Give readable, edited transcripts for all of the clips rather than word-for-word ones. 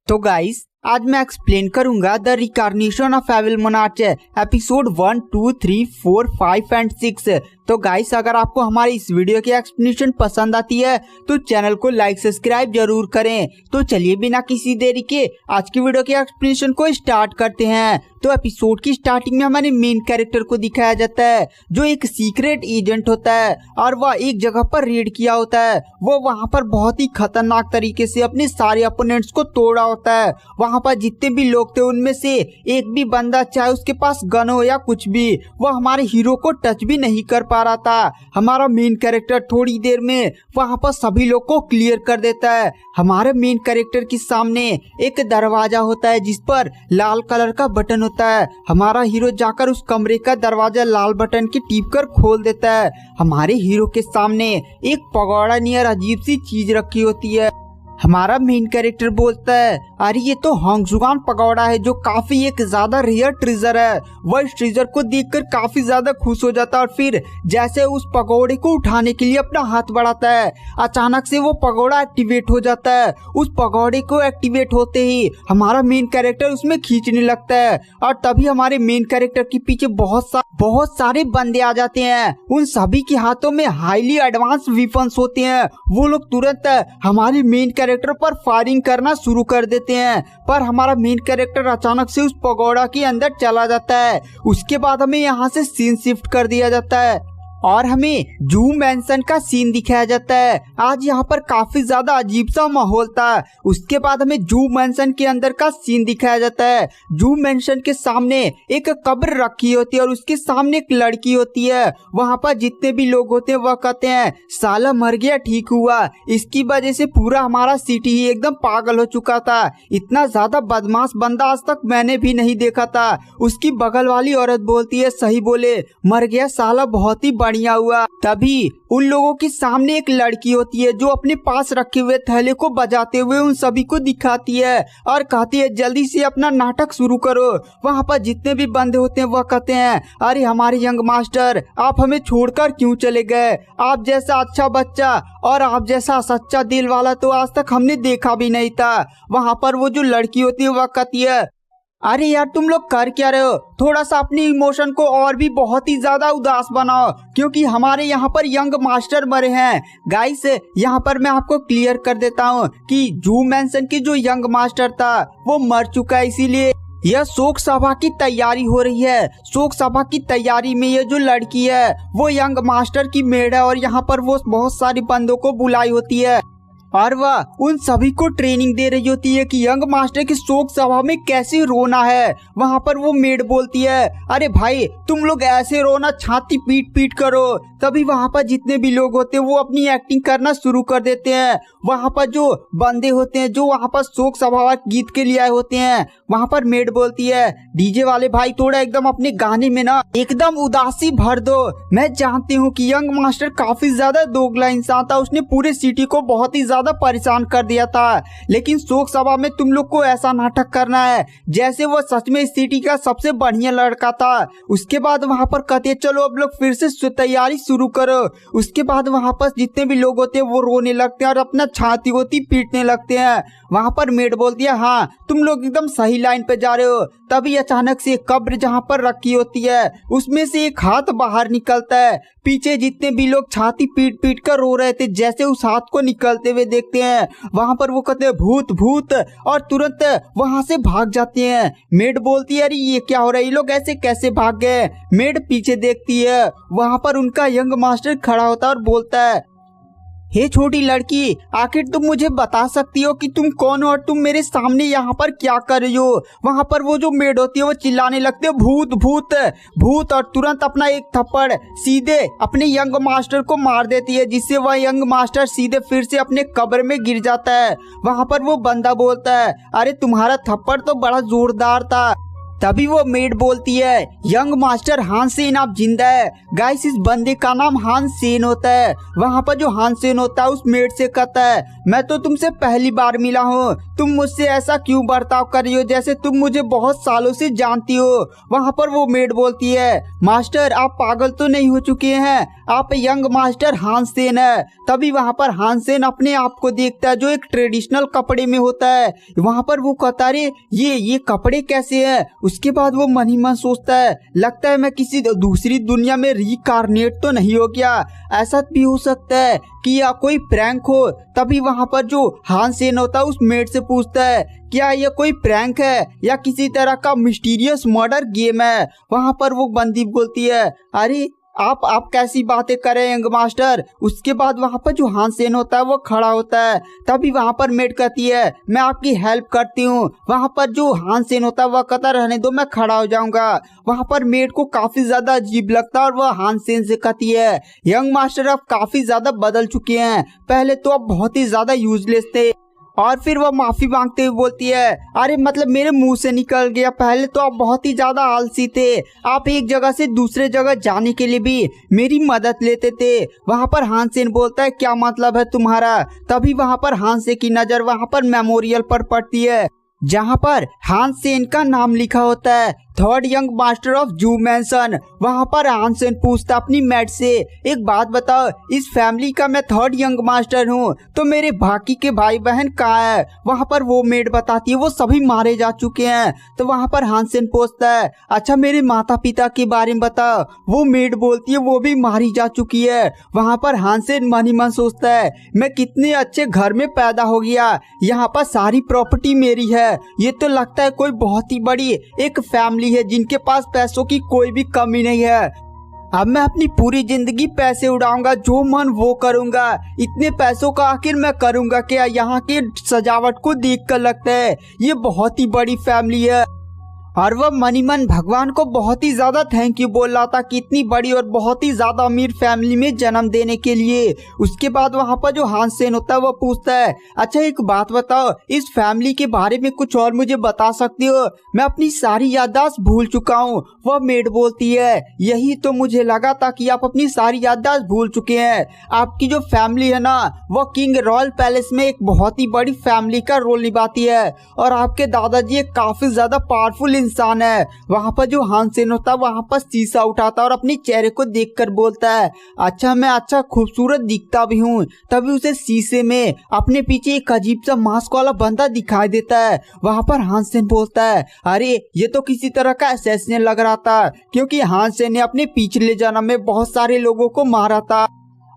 तो गाइस आज मैं एक्सप्लेन करूंगा the reincarnation of evil monarch episode 1, 2, 3, 4, 5 and 6। तो गाइस अगर आपको हमारी इस वीडियो की एक्सप्लेनेशन पसंद आती है तो चैनल को लाइक सब्सक्राइब जरूर करें। तो चलिए बिना किसी देरी के आज की वीडियो की एक्सप्लेनेशन को स्टार्ट करते हैं। तो एपिसोड की स्टार्टिंग में हमारे मेन कैरेक्टर को दिखाया जाता है जो एक सीक्रेट एजेंट होता है और वह एक जगह पर रेड किया होता है। वो वहां पर बहुत ही खतरनाक तरीके से अपने सारे अपोनेंट्स को तोड़ा होता है। वहां पर जितने भी लोग थे उनमें से एक भी बंदा चाहे उसके पास गन हो या कुछ भी वो हमारे हीरो को टच भी नहीं कर पा रहा था। हमारा मेन कैरेक्टर थोड़ी देर में वहां पर सभी लोग को क्लियर कर देता है। हमारे मेन कैरेक्टर के सामने एक दरवाजा होता है जिस पर लाल कलर का बटन होता है। हमारा हीरो जाकर उस कमरे का दरवाजा लाल बटन की टीप कर खोल देता है। हमारे हीरो के सामने एक पगोड़ा नियर अजीब सी चीज रखी होती है। हमारा मेन कैरेक्टर बोलता है अरे ये तो होंगजुगान पगोड़ा है जो काफी एक ज्यादा रेयर ट्रेजर है। वह इस ट्रेजर को देखकर काफी ज्यादा खुश हो जाता है और फिर जैसे उस पगोड़े को उठाने के लिए अपना हाथ बढ़ाता है अचानक से वो पगोड़ा एक्टिवेट हो जाता है। उस पगोड़े को एक्टिवेट होते ही हमारा मेन कैरेक्टर उसमें खींचने लगता है और तभी हमारे मेन कैरेक्टर के पीछे बहुत सारे बंदे आ जाते हैं। उन सभी के हाथों में हाईली एडवांस वेपन्स होते हैं। वो लोग तुरंत हमारे मेन कैरेक्टर पर फायरिंग करना शुरू कर देते हैं पर हमारा मेन कैरेक्टर अचानक से उस पगोड़ा के अंदर चला जाता है। उसके बाद हमें यहाँ से सीन शिफ्ट कर दिया जाता है और हमें जू मैंशन का सीन दिखाया जाता है। आज यहाँ पर काफी ज्यादा अजीब सा माहौल था। उसके बाद हमें जू मैंशन के अंदर का सीन दिखाया जाता है। जू मैंशन के सामने एक कब्र रखी होती है और उसके सामने एक लड़की होती है। वहाँ पर जितने भी लोग होते हैं वह कहते हैं साला मर गया ठीक हुआ। इसकी वजह से पूरा हमारा सिटी ही एकदम पागल हो चुका था। इतना ज्यादा बदमाश बंदा आज तक मैंने भी नहीं देखा था। उसकी बगल वाली औरत बोलती है सही बोले मर गया साला बहुत ही बढ़िया हुआ। तभी उन लोगों के सामने एक लड़की होती है जो अपने पास रखे हुए थैले को बजाते हुए उन सभी को दिखाती है और कहती है जल्दी से अपना नाटक शुरू करो। वहाँ पर जितने भी बंदे होते हैं वह कहते हैं अरे हमारे यंग मास्टर आप हमें छोड़कर क्यों चले गए। आप जैसा अच्छा बच्चा और आप जैसा सच्चा दिल वाला तो आज तक हमने देखा भी नहीं था। वहाँ पर वो जो लड़की होती है वह कहती है अरे यार तुम लोग कर क्या रहे हो। थोड़ा सा अपनी इमोशन को और भी बहुत ही ज्यादा उदास बनाओ क्योंकि हमारे यहाँ पर यंग मास्टर मरे हैं। गाइस यहाँ पर मैं आपको क्लियर कर देता हूँ कि जू मैंशन की जो यंग मास्टर था वो मर चुका है। इसीलिए यह शोक सभा की तैयारी हो रही है। शोक सभा की तैयारी में ये जो लड़की है वो यंग मास्टर की मेड है और यहाँ पर वो बहुत सारे बंदों को बुलाई होती है और वह उन सभी को ट्रेनिंग दे रही होती है कि यंग मास्टर की शोक सभा में कैसे रोना है। वहाँ पर वो मेड बोलती है अरे भाई तुम लोग ऐसे रोना छाती पीट पीट करो। तभी वहाँ पर जितने भी लोग होते हैं वो अपनी एक्टिंग करना शुरू कर देते हैं। वहाँ पर जो बंदे होते हैं जो वहाँ पर शोक सभा गीत के लिए आए होते हैं वहाँ पर मेड बोलती है डीजे वाले भाई थोड़ा एकदम अपने गाने में ना एकदम उदासी भर दो। मैं जानती हूँ कि यंग मास्टर काफी ज्यादा दोगला इंसान था। उसने पूरे सिटी को बहुत ही ज्यादा परेशान कर दिया था लेकिन शोक सभा में तुम लोग को ऐसा नाटक करना है जैसे वो सच में सिटी का सबसे बढ़िया लड़का था। उसके बाद वहाँ पर कहते हैं चलो अब लोग फिर से तैयारी शुरू करो। उसके बाद वहाँ पर जितने भी लोग होते हैं वो रोने लगते हैं और अपना छाती होती पीटने लगते हैं। वहाँ पर मेड बोलती है हाँ तुम लोग एकदम सही लाइन पे जा रहे हो। तभी अचानक से कब्र जहाँ पर रखी होती है उसमें से एक हाथ बाहर निकलता है। पीछे जितने भी लोग छाती पीट पीट कर रो रहे थे जैसे उस हाथ को निकलते हुए देखते हैं वहाँ पर वो कहते हैं भूत भूत और तुरंत वहाँ से भाग जाते हैं। मेड बोलती है अरे ये क्या हो रहा है ये लोग ऐसे कैसे भाग गए। मेड पीछे देखती है वहाँ पर उनका यंग मास्टर खड़ा होता है और बोलता है हे छोटी लड़की आखिर तुम मुझे बता सकती हो कि तुम कौन हो और तुम मेरे सामने यहाँ पर क्या कर रही हो। वहाँ पर वो जो मेड होती है वो चिल्लाने लगती है भूत भूत भूत और तुरंत अपना एक थप्पड़ सीधे अपने यंग मास्टर को मार देती है जिससे वह यंग मास्टर सीधे फिर से अपने कब्र में गिर जाता है। वहाँ पर वो बंदा बोलता है अरे तुम्हारा थप्पड़ तो बड़ा जोरदार था। तभी वो मेड बोलती है, यंग मास्टर हानसेन आप जिंदा है। गाइस, इस बंदे का नाम हानसेन होता है। वहाँ पर जो हानसेन होता है उस मेड से कहता है, मैं तो तुमसे पहली बार मिला हूँ, तुम मुझसे ऐसा क्यों बर्ताव कर रही हो जैसे तुम मुझे बहुत सालों से जानती हो। वहाँ पर वो मेड बोलती है, मास्टर आप पागल तो नहीं हो चुके हैं, आप यंग मास्टर हानसेन है। तभी वहाँ पर हानसेन अपने आप को देखता है जो एक ट्रेडिशनल कपड़े में होता है। वहाँ पर वो कहता है, ये कपड़े कैसे हैं। उसके बाद वो मन ही मन सोचता है, लगता है मैं किसी दूसरी दुनिया में रिकार्नेट तो नहीं हो गया, ऐसा भी हो सकता है कि या कोई प्रैंक हो। तभी वहाँ पर जो हानसेन होता है उस मेड से पूछता है, क्या ये कोई प्रैंक है या किसी तरह का मिस्टीरियस मर्डर गेम है। वहाँ पर वो बंदी बोलती है, अरे आप कैसी बातें करें यंग मास्टर। उसके बाद वहाँ पर जो हानसेन होता है वो खड़ा होता है। तभी वहाँ पर मेड कहती है, मैं आपकी हेल्प करती हूँ। वहाँ पर जो हानसेन होता है वह कहता, रहने दो मैं खड़ा हो जाऊंगा। वहाँ पर मेड को काफी ज्यादा अजीब लगता है और वह हानसेन से कहती है, यंग मास्टर आप काफी ज्यादा बदल चुके हैं, पहले तो आप बहुत ही ज्यादा यूजलेस थे। और फिर वह माफी मांगते हुए बोलती है, अरे मतलब मेरे मुंह से निकल गया, पहले तो आप बहुत ही ज्यादा आलसी थे, आप एक जगह से दूसरे जगह जाने के लिए भी मेरी मदद लेते थे। वहाँ पर हानसेन बोलता है, क्या मतलब है तुम्हारा। तभी वहाँ पर हानसेन की नजर वहाँ पर मेमोरियल पर पड़ती है जहाँ पर हानसेन का नाम लिखा होता है, थर्ड यंग मास्टर ऑफ जू मैंसन। वहाँ पर हानसेन पूछता अपनी मेड से, एक बात बताओ, इस फैमिली का मैं थर्ड यंग मास्टर हूँ, तो मेरे बाकी के भाई बहन कहाँ है। वहाँ पर वो मेड बताती है, वो सभी मारे जा चुके हैं। तो वहाँ पर हानसेन पूछता है, अच्छा मेरे माता पिता के बारे में बताओ। वो मेड बोलती है, वो भी मारी जा चुकी है। वहाँ पर हानसेन मन ही मन सोचता है, मैं कितने अच्छे घर में पैदा हो गया, यहाँ पर सारी प्रॉपर्टी मेरी है। ये तो लगता है कोई बहुत ही बड़ी एक फैमिली है जिनके पास पैसों की कोई भी कमी नहीं है। अब मैं अपनी पूरी जिंदगी पैसे उड़ाऊंगा, जो मन वो करूंगा। इतने पैसों का आखिर मैं करूंगा क्या। यहाँ की सजावट को देखकर लगता है ये बहुत ही बड़ी फैमिली है। और वह मनी मन भगवान को बहुत ही ज्यादा थैंक यू बोल रहा था कि इतनी बड़ी और बहुत ही ज्यादा अमीर फैमिली में जन्म देने के लिए। उसके बाद वहाँ पर जो हानसेन होता है वह पूछता है, अच्छा एक बात बताओ, इस फैमिली के बारे में कुछ और मुझे बता सकती हो, मैं अपनी सारी याददाश्त भूल चुका हूँ। वह मेड बोलती है, यही तो मुझे लगा था कि आप अपनी सारी याददाश्त भूल चुके हैं। आपकी जो फैमिली है ना वह किंग रॉयल पैलेस में एक बहुत ही बड़ी फैमिली का रोल निभाती है और आपके दादाजी एक काफी ज्यादा पावरफुल इंसान है। वहाँ पर जो हानसेन होता है वहाँ पर शीशा उठाता है और अपने चेहरे को देखकर बोलता है, अच्छा मैं अच्छा खूबसूरत दिखता भी हूँ। तभी उसे शीशे में अपने पीछे एक अजीब सा मास्क वाला बंदा दिखाई देता है। वहाँ पर हानसेन बोलता है, अरे ये तो किसी तरह का असैसिन लग रहा था, क्योंकि हानसेन ने अपने पिछले जन्म में बहुत सारे लोगों को मारा था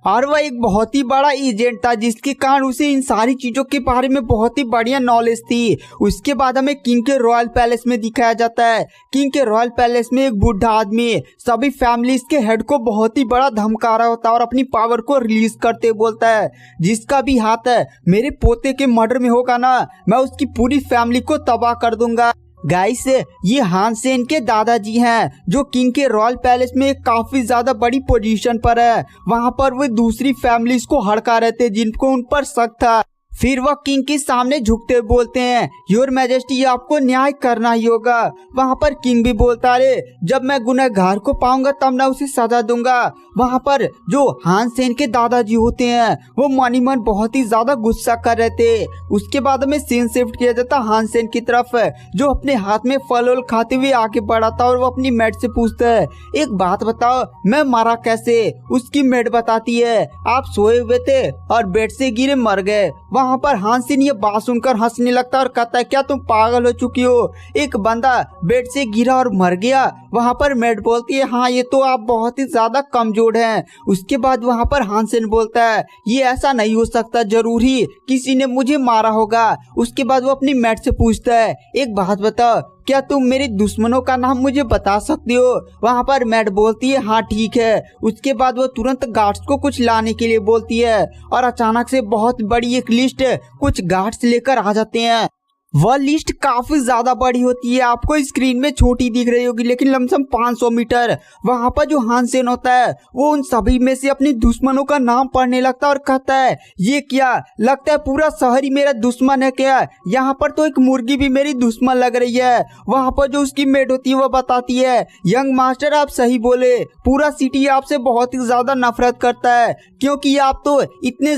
और वह एक बहुत ही बड़ा एजेंट था, जिसके कारण उसे इन सारी चीजों के बारे में बहुत ही बढ़िया नॉलेज थी। उसके बाद हमें किंग के रॉयल पैलेस में दिखाया जाता है। किंग के रॉयल पैलेस में एक बुढ़ा आदमी सभी फैमिलीज के हेड को बहुत ही बड़ा धमका रहा होता है और अपनी पावर को रिलीज करते बोलता है, जिसका भी हाथ है मेरे पोते के मर्डर में होगा ना, मैं उसकी पूरी फैमिली को तबाह कर दूंगा। गाइस, ये हानसेन के दादाजी हैं जो किंग के रॉयल पैलेस में काफी ज्यादा बड़ी पोजीशन पर है। वहाँ पर वे दूसरी फैमिलीज को हड़का रहे थे जिनको उन पर शक था। फिर वह किंग के सामने झुकते हुए बोलते हैं, योर मैजेस्टी आपको न्याय करना ही होगा। वहाँ पर किंग भी बोलता है, जब मैं गुनहगार को पाऊंगा तब मैं उसे सजा दूंगा। वहाँ पर जो हानसेन के दादाजी होते हैं वो मनी मन बहुत ही ज्यादा गुस्सा कर रहे थे। उसके बाद में सीन शिफ्ट किया जाता हानसेन की तरफ, जो अपने हाथ में फल वल खाते हुए आगे बढ़ा था और वो अपनी मेड से पूछता है, एक बात बताओ मैं मरा कैसे। उसकी मेड बताती है, आप सोए हुए थे और बेड से गिरे मर गए। वहाँ पर हानसेन ये बात सुनकर हंसने लगता है और कहता है, क्या तुम पागल हो चुकी हो, एक बंदा बेड से गिरा और मर गया। वहाँ पर मेड बोलती है, हाँ ये तो आप बहुत ही ज्यादा कमजोर हैं। उसके बाद वहाँ पर हानसेन बोलता है, ये ऐसा नहीं हो सकता, जरूरी किसी ने मुझे मारा होगा। उसके बाद वो अपनी मेड से पूछता है, एक बात बताओ, क्या तुम मेरे दुश्मनों का नाम मुझे बता सकती हो। वहाँ पर मेड बोलती है, हाँ ठीक है। उसके बाद वो तुरंत गार्ड्स को कुछ लाने के लिए बोलती है और अचानक से बहुत बड़ी एक लिस्ट कुछ गार्ड्स लेकर आ जाते हैं। वह लिस्ट काफी ज्यादा बड़ी होती है, आपको स्क्रीन में छोटी दिख रही होगी, लेकिन लमसम 500 मीटर वहां पर जो हानसेन होता है वो उन सभी में से अपने दुश्मनों का नाम पढ़ने लगता है और कहता है ये क्या, लगता है पूरा शहर ही मेरा दुश्मन है क्या, यहाँ पर तो एक मुर्गी भी मेरी दुश्मन लग रही है। वहां पर जो उसकी मेड होती है वह बताती है यंग मास्टर आप सही बोले, पूरा सिटी आपसे बहुत ही ज्यादा नफरत करता है, क्योंकि आप तो इतने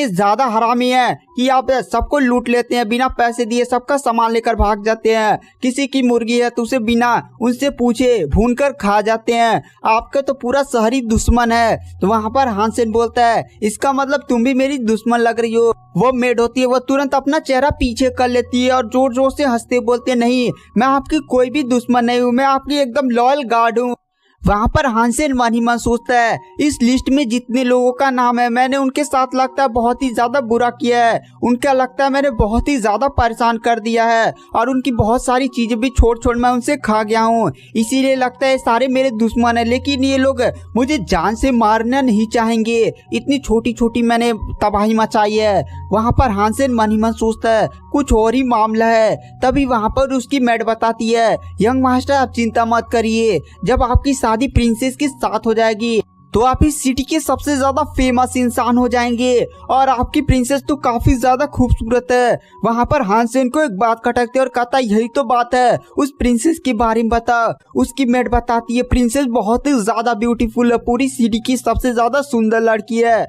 ज्यादा हरामी हैं कि आप सबको लूट लेते हैं, बिना पैसे दिए सबका सामान लेकर भाग जाते हैं, किसी की मुर्गी है तो उसे बिना उनसे पूछे भून कर खा जाते हैं, आपका तो पूरा शहरी दुश्मन है। तो वहां पर हानसेन बोलता है इसका मतलब तुम भी मेरी दुश्मन लग रही हो। वो मेड होती है वह तुरंत अपना चेहरा पीछे कर लेती है और जोर जोर से हंसते बोलते हैं नहीं, मैं आपकी कोई भी दुश्मन नहीं हूँ, मैं आपकी एकदम लॉयल गार्ड हूँ। वहां पर हानसेन मन ही मन सोचता है इस लिस्ट में जितने लोगों का नाम है मैंने उनके साथ लगता है बहुत ही ज्यादा बुरा किया है, उनका लगता है मैंने बहुत ही ज्यादा परेशान कर दिया है और उनकी बहुत सारी चीजें भी छोड़ मैं उनसे खा गया हूँ, इसीलिए लगता है सारे मेरे दुश्मन है, लेकिन ये लोग मुझे जान से मारना नहीं चाहेंगे, इतनी छोटी छोटी मैंने तबाही मचाई है। वहां पर हानसेन मन ही मन सोचता है कुछ और ही मामला है। तभी वहां पर उसकी मेड बताती है यंग मास्टर आप चिंता मत करिए, जब आपकी शादी प्रिंसेस के साथ हो जाएगी तो आप इस सिटी के सबसे ज्यादा फेमस इंसान हो जाएंगे और आपकी प्रिंसेस तो काफी ज्यादा खूबसूरत है। वहां पर हानसेन को एक बात खटकती है और कहता है यही तो बात है, उस प्रिंसेस के बारे में बता। उसकी मेड बताती है प्रिंसेस बहुत ही ज्यादा ब्यूटीफुल है, पूरी सिटी की सबसे ज्यादा सुंदर लड़की है।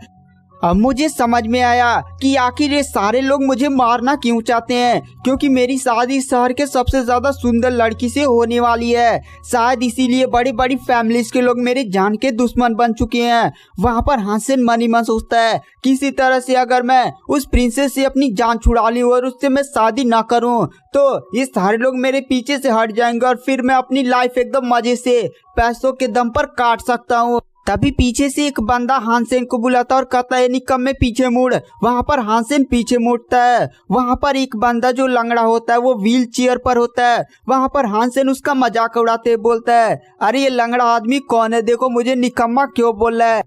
अब मुझे समझ में आया कि आखिर ये सारे लोग मुझे मारना क्यों चाहते हैं, क्योंकि मेरी शादी शहर के सबसे ज्यादा सुंदर लड़की से होने वाली है, शायद इसीलिए बड़ी बड़ी फैमिलीज के लोग मेरे जान के दुश्मन बन चुके हैं। वहां पर हानसेन मन ही मन सोचता है किसी तरह से अगर मैं उस प्रिंसेस से अपनी जान छुड़ा लूं और उससे मैं शादी ना करूं तो ये सारे लोग मेरे पीछे से हट जाएंगे और फिर मैं अपनी लाइफ एकदम मजे से पैसों के दम पर काट सकता हूँ। तभी पीछे से एक बंदा हानसेन को बुलाता और कहता है निकम्मे पीछे मुड़। वहां पर हानसेन पीछे मुड़ता है, वहां पर एक बंदा जो लंगड़ा होता है वो व्हील चेयर पर होता है। वहां पर हानसेन उसका मजाक उड़ाते बोलता है अरे ये लंगड़ा आदमी कौन है, देखो मुझे निकम्मा क्यों बोल रहा है,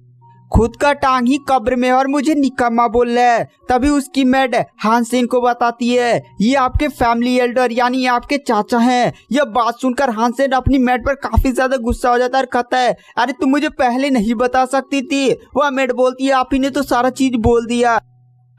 खुद का टांग ही कब्र में और मुझे निकम्मा बोल रहा है। तभी उसकी मेड हानसेन को बताती है ये आपके फैमिली एल्डर यानी आपके चाचा हैं। यह बात सुनकर हानसेन अपनी मेड पर काफी ज्यादा गुस्सा हो जाता है और कहता है अरे तुम मुझे पहले नहीं बता सकती थी। वह मेड बोलती है आप ही ने तो सारा चीज बोल दिया।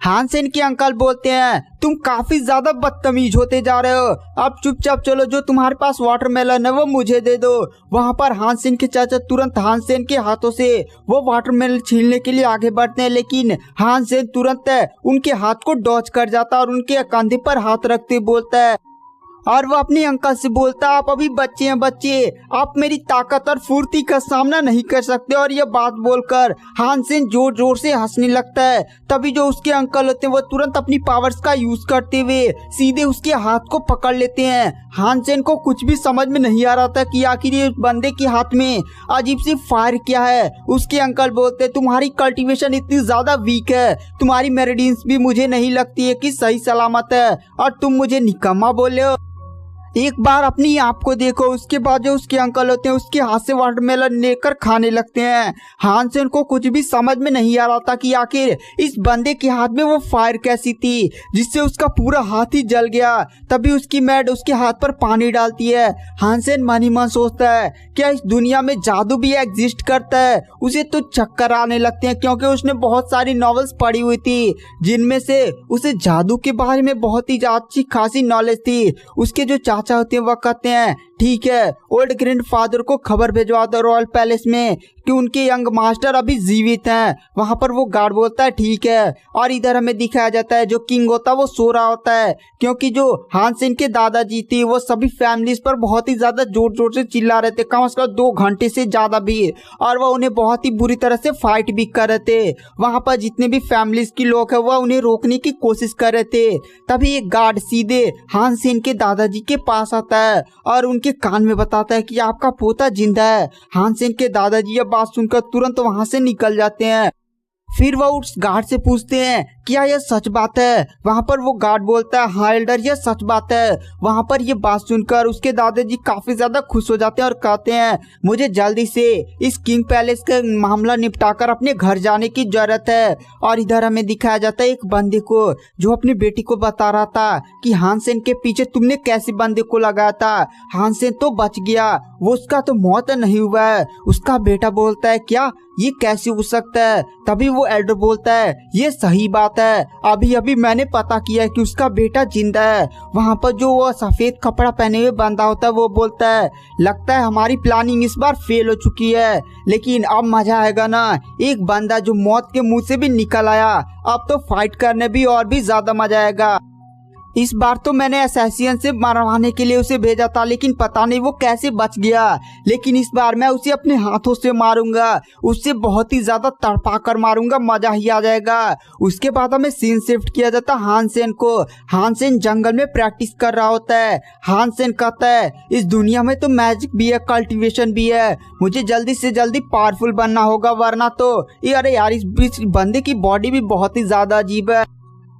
हानसेन के अंकल बोलते हैं तुम काफी ज्यादा बदतमीज होते जा रहे हो, अब चुपचाप चलो, जो तुम्हारे पास वाटरमेलन है वो मुझे दे दो। वहां पर हानसेन के चाचा तुरंत हानसेन के हाथों से वो वाटरमेलन छीनने के लिए आगे बढ़ते हैं, लेकिन हानसेन तुरंत उनके हाथ को डॉच कर जाता है और उनके कंधे पर हाथ रखते बोलता है और वो अपने अंकल से बोलता है आप अभी बच्चे हैं बच्चे, आप मेरी ताकत और फुर्ती का सामना नहीं कर सकते। और ये बात बोलकर हानसेन जोर जोर से हंसने लगता है। तभी जो उसके अंकल होते हैं वो तुरंत अपनी पावर्स का यूज करते हुए सीधे उसके हाथ को पकड़ लेते हैं। हानसेन को कुछ भी समझ में नहीं आ रहा था कि आखिर ये बंदे के हाथ में अजीब सी फायर क्या है। उसके अंकल बोलते तुम्हारी कल्टीवेशन इतनी ज्यादा वीक है, तुम्हारी मेरिडियंस भी मुझे नहीं लगती है कि सही सलामत है और तुम मुझे निकम्मा बोल रहे हो, एक बार अपनी आप को देखो। उसके बाद जो उसके अंकल होते हैं उसके हाथ से वाटरमेलन लेकर खाने लगते हैं। हानसेन को कुछ भी समझ में नहीं आ रहा था कि आखिर इस बंदे के हाथ में वो फायर कैसी थी जिससे उसका पूरा हाथ ही जल गया। तभी उसकी मेड उसके हाथ पर पानी डालती है। हानसेन मन ही मन सोचता है क्या इस दुनिया में जादू भी एग्जिस्ट करता है। उसे तो चक्कर आने लगते हैं क्योंकि उसने बहुत सारी नॉवेल्स पढ़ी हुई थी जिनमें से उसे जादू के बारे में बहुत ही अच्छी खासी नॉलेज थी। उसके जो चाचा होते हैं वह कहते हैं ठीक है ओल्ड ग्रैंडफादर को खबर भिजवा दो रॉयल पैलेस में कि उनके यंग मास्टर अभी जीवित हैं। वहां पर वो गार्ड बोलता है ठीक है। और इधर हमें दिखाया जाता है जो किंग होता है वो सो रहा होता है क्योंकि जो हानसेन के दादाजी थी वो सभी फैमिलीज पर बहुत ही ज्यादा जोर जोर से चिल्ला रहे थे, कम से कम 2 घंटे से ज्यादा भी, और वह उन्हें बहुत ही बुरी तरह से फाइट भी कर रहे थे। वहां पर जितने भी फैमिलीज के लोग है वह उन्हें रोकने की कोशिश कर रहे थे। तभी एक गार्ड सीधे हानसेन के दादाजी के पास आता है और उनके कान में बताता है कि आपका पोता जिंदा है। हानसेन के दादाजी यह बात सुनकर तुरंत वहां से निकल जाते हैं। फिर वह उस गार्ड से पूछते हैं क्या यह सच बात है? वहाँ पर वो गार्ड बोलता है हाँ एल्डर यह सच बात है। वहाँ पर ये बात सुनकर उसके दादाजी काफी ज्यादा खुश हो जाते हैं और कहते हैं मुझे जल्दी से इस किंग पैलेस का मामला निपटाकर अपने घर जाने की जरूरत है। और इधर हमें दिखाया जाता है एक बंदे को जो अपनी बेटी को बता रहा था कि हानसेन के पीछे तुमने कैसे बंदे को लगाया था, हानसेन तो बच गया, वो उसका तो मौत नहीं हुआ है। उसका बेटा बोलता है क्या ये कैसे हो सकता है? तभी वो एल्डर बोलता है ये सही बात है, अभी अभी मैंने पता किया कि उसका बेटा जिंदा है। वहाँ पर जो वो सफेद कपड़ा पहने हुए बंदा होता है वो बोलता है लगता है हमारी प्लानिंग इस बार फेल हो चुकी है, लेकिन अब मजा आएगा ना। एक बंदा जो मौत के मुंह से भी निकल आया, अब तो फाइट करने भी और भी ज्यादा मजा आएगा। इस बार तो मैंने असैसियन से मरवाने के लिए उसे भेजा था, लेकिन पता नहीं वो कैसे बच गया। लेकिन इस बार मैं उसे अपने हाथों से मारूंगा, उससे बहुत ही ज्यादा तड़पा कर मारूंगा, मजा ही आ जाएगा। उसके बाद हमें सीन शिफ्ट किया जाता हानसेन को। हानसेन जंगल में प्रैक्टिस कर रहा होता है। हानसेन कहता है इस दुनिया में तो मैजिक भी है, कल्टीवेशन भी है, मुझे जल्दी से जल्दी पावरफुल बनना होगा, वरना तो अरे यार इस बंदे की बॉडी भी बहुत ही ज्यादा अजीब है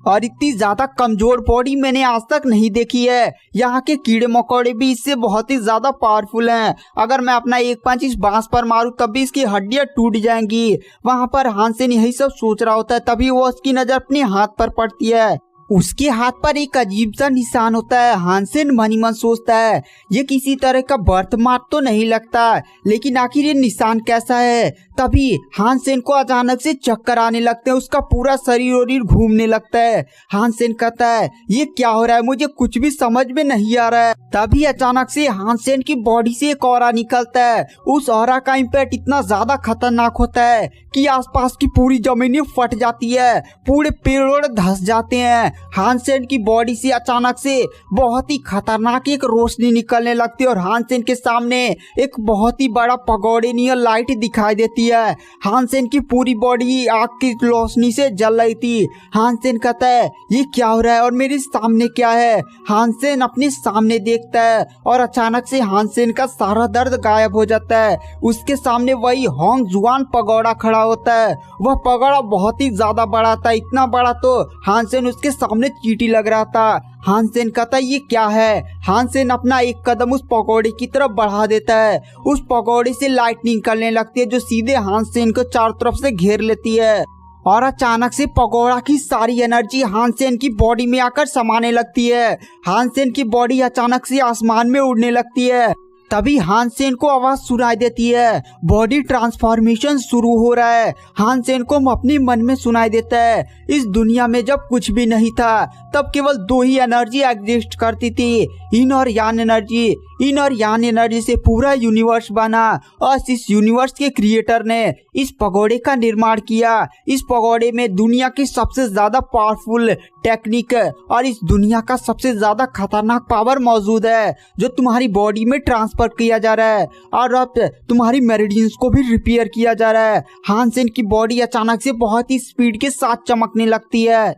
और इतनी ज्यादा कमजोर बॉडी मैंने आज तक नहीं देखी है। यहाँ के कीड़े मकोड़े भी इससे बहुत ही ज्यादा पावरफुल हैं। अगर मैं अपना एक पंच इस बांस पर मारूं तब भी इसकी हड्डियां टूट जाएंगी। वहाँ पर हानसेन यही सब सोच रहा होता है, तभी वो उसकी नजर अपने हाथ पर पड़ती है। उसके हाथ पर एक अजीब सा निशान होता है। हानसेन मन ही मन सोचता है ये किसी तरह का बर्थ मार्क तो नहीं लगता, लेकिन आखिर ये निशान कैसा है। तभी हानसेन को अचानक से चक्कर आने लगते हैं, उसका पूरा शरीर घूमने लगता है। हानसेन कहता है ये क्या हो रहा है, मुझे कुछ भी समझ में नहीं आ रहा है। तभी अचानक से हानसेन की बॉडी से एक ऑरा निकलता है। उस ऑरा का इम्पैक्ट इतना ज्यादा खतरनाक होता है कि आसपास की पूरी जमीन फट जाती है, पूरे पेड़ धंस जाते हैं। हानसेन की बॉडी से अचानक से बहुत ही खतरनाक एक रोशनी निकलने लगती है और हानसेन के सामने एक बहुत ही बड़ा पगोड़े नियर लाइट दिखाई देती है। हानसेन की पूरी बॉडी आग की रोशनी से जल रही थी। हानसेन कहता है ये क्या हो रहा है और मेरे सामने क्या है। हानसेन अपने सामने देखता है और अचानक से हानसेन का सारा दर्द गायब हो जाता है। उसके सामने वही होंग जुआन पगोड़ा खड़ा होता है। वह पगोड़ा बहुत ही ज्यादा बड़ा था, इतना बड़ा तो हानसेन उसके सामने चींटी लग रहा था। हानसेन कहता है ये क्या है। हानसेन अपना एक कदम उस पकौड़े की तरफ बढ़ा देता है। उस पकौड़े से लाइट निकलने लगती है जो सीधे हानसेन को चारों तरफ से घेर लेती है और अचानक से पकौड़ा की सारी एनर्जी हानसेन की बॉडी में आकर समाने लगती है। हानसेन की बॉडी अचानक से आसमान में उड़ने लगती है। तभी हानसेन को आवाज सुनाई देती है, बॉडी ट्रांसफॉर्मेशन शुरू हो रहा है। हानसेन को अपने मन में सुनाई देता है इस दुनिया में जब कुछ भी नहीं था तब केवल दो ही एनर्जी एग्जिस्ट करती थी, इन और यान एनर्जी। इन और यान एनर्जी से पूरा यूनिवर्स बना और इस यूनिवर्स के क्रिएटर ने इस पगोड़े का निर्माण किया। इस पगोड़े में दुनिया की सबसे ज्यादा पावरफुल टेक्निक और इस दुनिया का सबसे ज्यादा खतरनाक पावर मौजूद है जो तुम्हारी बॉडी में ट्रांसफर किया जा रहा है और अब तुम्हारी मेरिडियंस को भी रिपेयर किया जा रहा है। हानसेन की बॉडी अचानक से बहुत ही स्पीड के साथ चमकने लगती है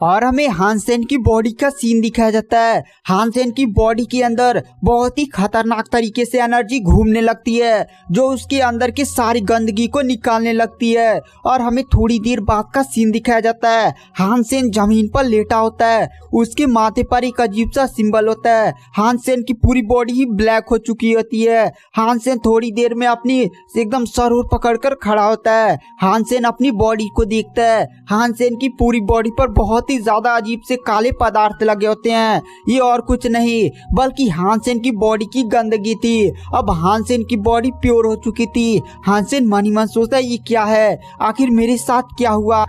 और हमें हानसेन की बॉडी का सीन दिखाया जाता है। हानसेन की बॉडी के अंदर बहुत ही खतरनाक तरीके से एनर्जी घूमने लगती है जो उसके अंदर की सारी गंदगी को निकालने लगती है और हमें थोड़ी देर बाद का सीन दिखाया जाता है। हानसेन जमीन पर लेटा होता है, उसके माथे पर एक अजीब सा सिंबल होता है। हानसेन की पूरी बॉडी ही ब्लैक हो चुकी होती है। हानसेन थोड़ी देर में अपनी एकदम सर पकड़कर खड़ा होता है। हानसेन अपनी बॉडी को देखता है। हानसेन की पूरी बॉडी पर बहुत ही ज्यादा अजीब से काले पदार्थ लगे होते हैं। ये और कुछ नहीं बल्कि हानसेन की बॉडी की गंदगी थी। अब हानसेन की बॉडी प्योर हो चुकी थी। हानसेन मन ही मन सोचता है ये क्या है, आखिर मेरे साथ क्या हुआ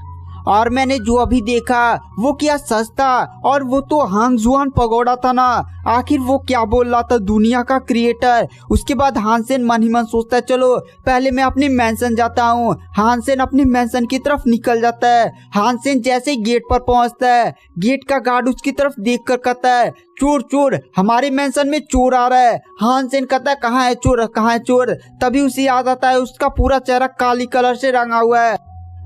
और मैंने जो अभी देखा वो क्या सच था और वो तो हांगजुआन पगोड़ा था ना, आखिर वो क्या बोल रहा था दुनिया का क्रिएटर। उसके बाद हानसेन मन ही मन सोचता है चलो पहले मैं अपनी मैंसन जाता हूँ। हानसेन अपनी मैंसन की तरफ निकल जाता है। हानसेन जैसे ही गेट पर पहुँचता है गेट का गार्ड उसकी तरफ देख कर कहता है चोर चोर, हमारे मैंसन में चोर आ रहा है। हानसेन कहता है कहाँ है चोर, कहाँ है चोर। तभी उसे याद आता है उसका पूरा चेहरा काली कलर से रंगा हुआ है।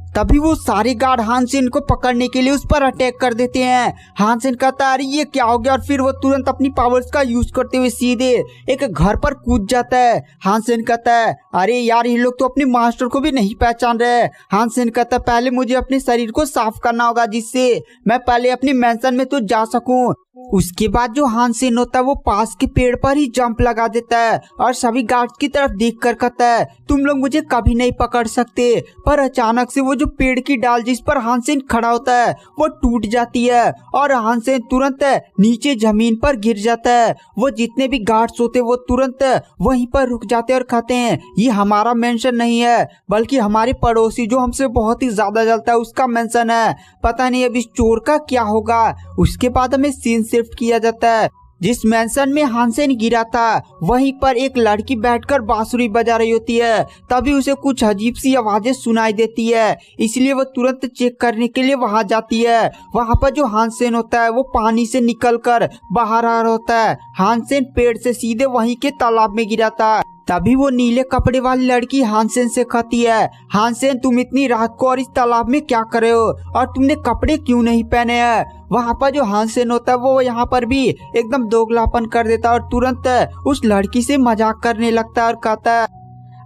तभी वो सारे गार्ड हानसेन को पकड़ने के लिए उस पर अटैक कर देते हैं। हानसेन कहता है अरे ये क्या हो गया, और फिर वो तुरंत अपनी पावर्स का यूज करते हुए सीधे एक घर पर कूद जाता है। हानसेन कहता है अरे यार ये लोग तो अपने मास्टर को भी नहीं पहचान रहे। हानसेन कहता है पहले मुझे अपने शरीर को साफ करना होगा जिससे मैं पहले अपनी मेंशन में तो जा सकूं। उसके बाद जो हानसेन होता है वो पास के पेड़ पर ही जंप लगा देता है और सभी गार्ड्स की तरफ देखकर कहता है तुम लोग मुझे कभी नहीं पकड़ सकते। पर अचानक से वो जो पेड़ की डाल जिस पर हानसेन खड़ा होता है वो टूट जाती है और हानसेन तुरंत नीचे जमीन पर गिर जाता है। वो जितने भी गार्ड्स होते वो तुरंत वहीं पर रुक जाते हैं और कहते हैं ये हमारा मेंशन नहीं है बल्कि हमारे पड़ोसी जो हमसे बहुत ही ज्यादा जलता है उसका मेंशन है। पता नहीं अब इस चोर का क्या होगा। उसके बाद हमें सीन शिफ्ट किया जाता है जिस मेंशन में हानसेन गिरा था वहीं पर एक लड़की बैठकर बांसुरी बजा रही होती है। तभी उसे कुछ अजीब सी आवाजें सुनाई देती है, इसलिए वो तुरंत चेक करने के लिए वहां जाती है। वहां पर जो हानसेन होता है वो पानी से निकलकर बाहर आ रहा होता है। हानसेन पेड़ से सीधे वहीं के तालाब में गिरा था। तभी वो नीले कपड़े वाली लड़की हानसेन से कहती है हानसेन तुम इतनी रात को और इस तालाब में क्या कर रहे हो और तुमने कपड़े क्यों नहीं पहने हैं। वहाँ पर जो हानसेन होता है वो यहाँ पर भी एकदम दोगलापन कर देता है और तुरंत उस लड़की से मजाक करने लगता है और कहता है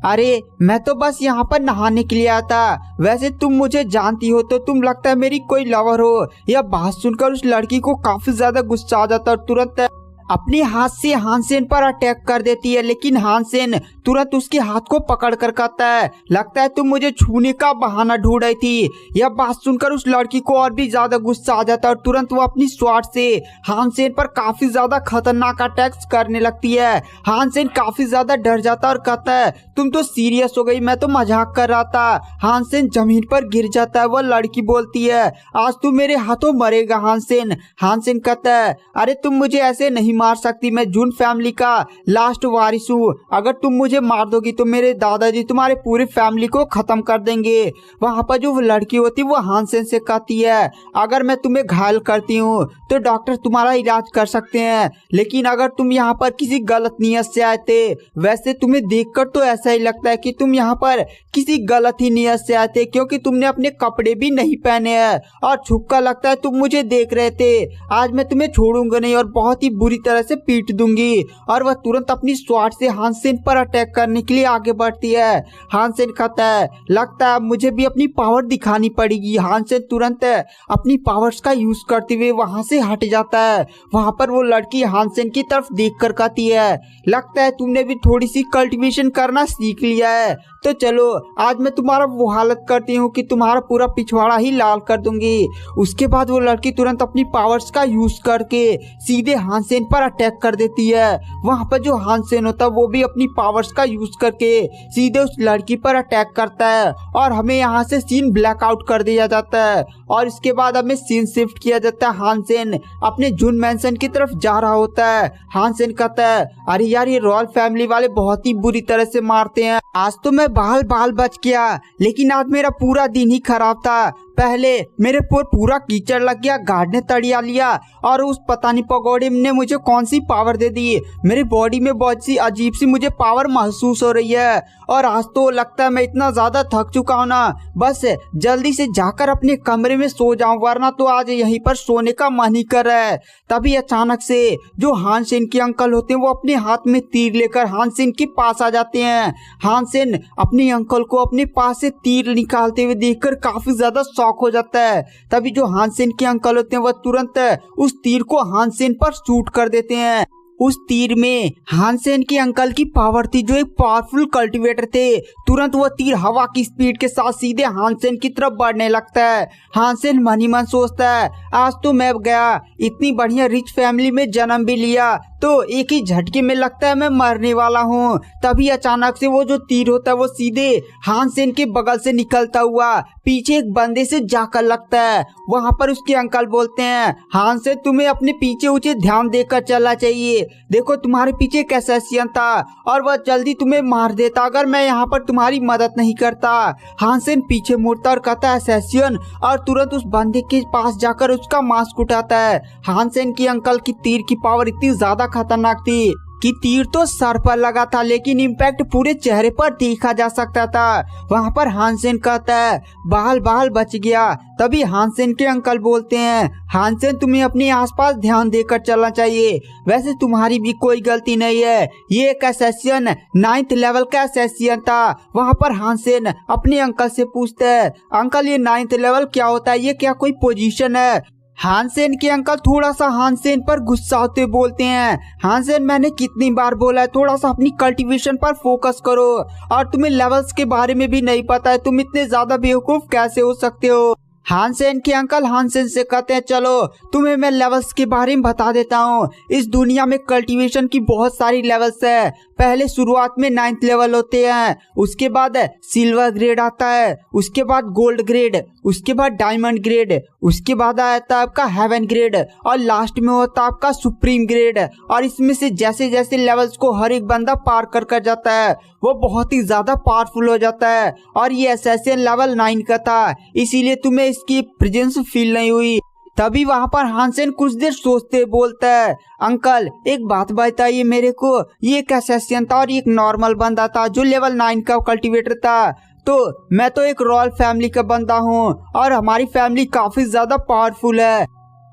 अरे मैं तो बस यहाँ पर नहाने के लिए आया था, वैसे तुम मुझे जानती हो तो तुम लगता है मेरी कोई लवर हो। यह बात सुनकर उस लड़की को काफी ज्यादा गुस्सा आ जाता है और तुरंत अपने हाथ से हानसेन पर अटैक कर देती है, लेकिन हानसेन तुरंत उसके हाथ को पकड़ कर कहता है लगता है तुम मुझे छूने का बहाना ढूंढ रही थी। यह बात सुनकर उस लड़की को और भी ज्यादा गुस्सा आ जाता है और तुरंत वो अपनी स्वॉर्ड से हानसेन पर काफी ज्यादा खतरनाक अटैक करने लगती है। हानसेन काफी ज्यादा डर जाता है और कहता है तुम तो सीरियस हो गई, मैं तो मजाक कर रहा था। हानसेन जमीन पर गिर जाता है। वह लड़की बोलती है आज तू मेरे हाथों मरेगा हानसेन। हानसेन कहता है अरे तुम मुझे ऐसे नहीं मार सकती, मैं जून फैमिली का लास्ट वारिस हूँ। अगर तुम मुझे मार दोगी तो मेरे दादाजी तुम्हारे पूरी फैमिली को खत्म कर देंगे। वहाँ पर जो लड़की होती है वो हानसेन से कहती है अगर मैं तुम्हें घायल करती हूँ तो डॉक्टर तुम्हारा इलाज कर सकते हैं, लेकिन अगर तुम यहाँ पर किसी गलत नियत से आए थे, वैसे तुम्हें देखकर तो ऐसा ही लगता है कि तुम यहाँ पर किसी गलत ही नियत से आए थे क्योंकि तुमने अपने कपड़े भी नहीं पहने हैं और छुपकर लगता है तुम मुझे देख रहे थे। आज मैं तुम्हें छोड़ूंगा नहीं और बहुत ही बुरी तरह से पीट दूंगी। और वह तुरंत अपनी स्वॉर्ड से हानसेन पर अटैक करने के लिए आगे बढ़ती है। हानसेन कहता है लगता है मुझे भी अपनी पावर दिखानी पड़ेगी। हानसेन तुरंत अपनी पावर्स का यूज करते हुए वहां से हट जाता है। वहां पर वो लड़की हानसेन की तरफ देख कर कहती है लगता है तुमने भी थोड़ी सी कल्टीवेशन करना सीख लिया है, तो चलो आज मैं तुम्हारा वो हालत करती हूँ कि तुम्हारा पूरा पिछवाड़ा ही लाल कर दूंगी। उसके बाद वो लड़की तुरंत अपनी पावर्स का यूज करके सीधे हानसेन पर अटैक कर देती है। वहाँ पर जो हानसेन होता है वो भी अपनी पावर्स का यूज करके सीधे उस लड़की पर अटैक करता है और हमें यहाँ से सीन ब्लैकआउट कर दिया जाता है। और इसके बाद हमें सीन शिफ्ट किया जाता है। हानसेन अपने जून मैंशन की तरफ जा रहा होता है। हानसेन कहता है अरे यार ये रॉयल फैमिली वाले बहुत ही बुरी तरह से मारते हैं। आज तो मैं बाल बच गया, लेकिन आज मेरा पूरा दिन ही खराब था। पहले मेरे पूरा कीचड़ लग गया, गार्ड ने तड़िया लिया और उस पता नहीं पगोड़े ने मुझे कौन सी पावर दे दी। मेरी बॉडी में बहुत सी अजीब सी मुझे पावर महसूस हो रही है और आज तो लगता है मैं इतना ज्यादा थक चुका हूँ ना, बस जल्दी से जाकर अपने कमरे में सो जाऊं, वरना तो आज यहीं पर सोने का मन ही कर रहा है। तभी अचानक से जो हानसेन के अंकल होते हैं वो अपने हाथ में तीर लेकर हानसेन के पास आ जाते हैं। हानसेन अपने अंकल को अपने पास से तीर निकालते हुए देखकर काफी ज्यादा शॉक हो जाता है। तभी जो हानसेन के अंकल होते हैं वह तुरंत उस तीर को हानसेन पर शूट कर देते हैं। उस तीर में हानसेन के अंकल की पावर थी जो एक पावरफुल कल्टीवेटर थे। तुरंत वह तीर हवा की स्पीड के साथ सीधे हानसेन की तरफ बढ़ने लगता है। हानसेन मन ही मन सोचता है आज तो मैं गया, इतनी बढ़िया रिच फैमिली में जन्म भी लिया तो एक ही झटके में लगता है मैं मरने वाला हूँ। तभी अचानक से वो जो तीर होता है वो सीधे हानसेन के बगल से निकलता हुआ पीछे एक बंदे से जाकर लगता है। वहाँ पर उसके अंकल बोलते हैं हानसेन तुम्हें अपने पीछे उचित ध्यान देकर चलना चाहिए, देखो तुम्हारे पीछे एक असैसियन था और वह जल्दी तुम्हें मार देता अगर मैं यहाँ पर तुम्हारी मदद नहीं करता। हानसेन पीछे मुड़ता और कहता है असैसियन, और तुरंत उस बंदे के पास जाकर उसका मास्क उठाता है। हानसेन के अंकल की तीर की पावर इतनी ज्यादा खतरनाक थी कि तीर तो सर पर लगा था लेकिन इम्पैक्ट पूरे चेहरे पर देखा जा सकता था। वहाँ पर हानसेन कहता है बहाल बहाल बच गया। तभी हानसेन के अंकल बोलते हैं हानसेन तुम्हें अपने आसपास ध्यान देकर चलना चाहिए, वैसे तुम्हारी भी कोई गलती नहीं है, ये एक असैसिन 9th लेवल का असैसिन था। वहाँ पर हानसेन अपने अंकल से पूछते हैं अंकल ये 9th लेवल क्या होता है, ये क्या कोई पोजीशन है। हानसेन के अंकल थोड़ा सा हानसेन पर गुस्सा होते बोलते हैं हानसेन मैंने कितनी बार बोला है थोड़ा सा अपनी कल्टीवेशन पर फोकस करो, और तुम्हें लेवल्स के बारे में भी नहीं पता है, तुम इतने ज्यादा बेवकूफ कैसे हो सकते हो। हानसेन के अंकल हानसेन से कहते हैं चलो तुम्हें मैं लेवल्स के बारे में बता देता हूँ। इस दुनिया में कल्टीवेशन की बहुत सारी लेवल्स है। पहले शुरुआत में 9th लेवल होते हैं, उसके बाद सिल्वर ग्रेड आता है, उसके बाद गोल्ड ग्रेड, उसके बाद डायमंड ग्रेड, उसके बाद आता है आपका हेवन ग्रेड, और लास्ट में होता है आपका सुप्रीम ग्रेड। और इसमें से जैसे जैसे लेवल्स को हर एक बंदा पार कर जाता है वो बहुत ही ज्यादा पावरफुल हो जाता है। और ये असैसिन लेवल 9 का था, इसीलिए तुम्हें इसकी प्रेजेंस फील नहीं हुई। तभी वहाँ पर हानसेन कुछ देर सोचते बोलता है अंकल एक बात बताइए मेरे को, ये एक असैसिन था और एक नॉर्मल बंदा था जो लेवल 9 का कल्टीवेटर था, तो मैं तो एक रॉयल फैमिली का बंदा हूँ और हमारी फैमिली काफी ज्यादा पावरफुल है,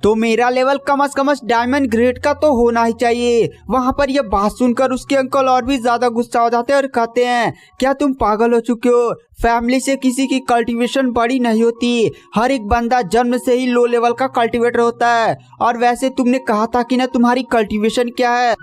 तो मेरा लेवल कम से कम डायमंड ग्रेड का तो होना ही चाहिए। वहाँ पर यह बात सुनकर उसके अंकल और भी ज्यादा गुस्सा हो जाते हैं और कहते हैं क्या तुम पागल हो चुके हो, फैमिली से किसी की कल्टीवेशन बड़ी नहीं होती, हर एक बंदा जन्म से ही लो लेवल का कल्टीवेटर होता है। और वैसे तुमने कहा था कि ना तुम्हारी कल्टीवेशन क्या है,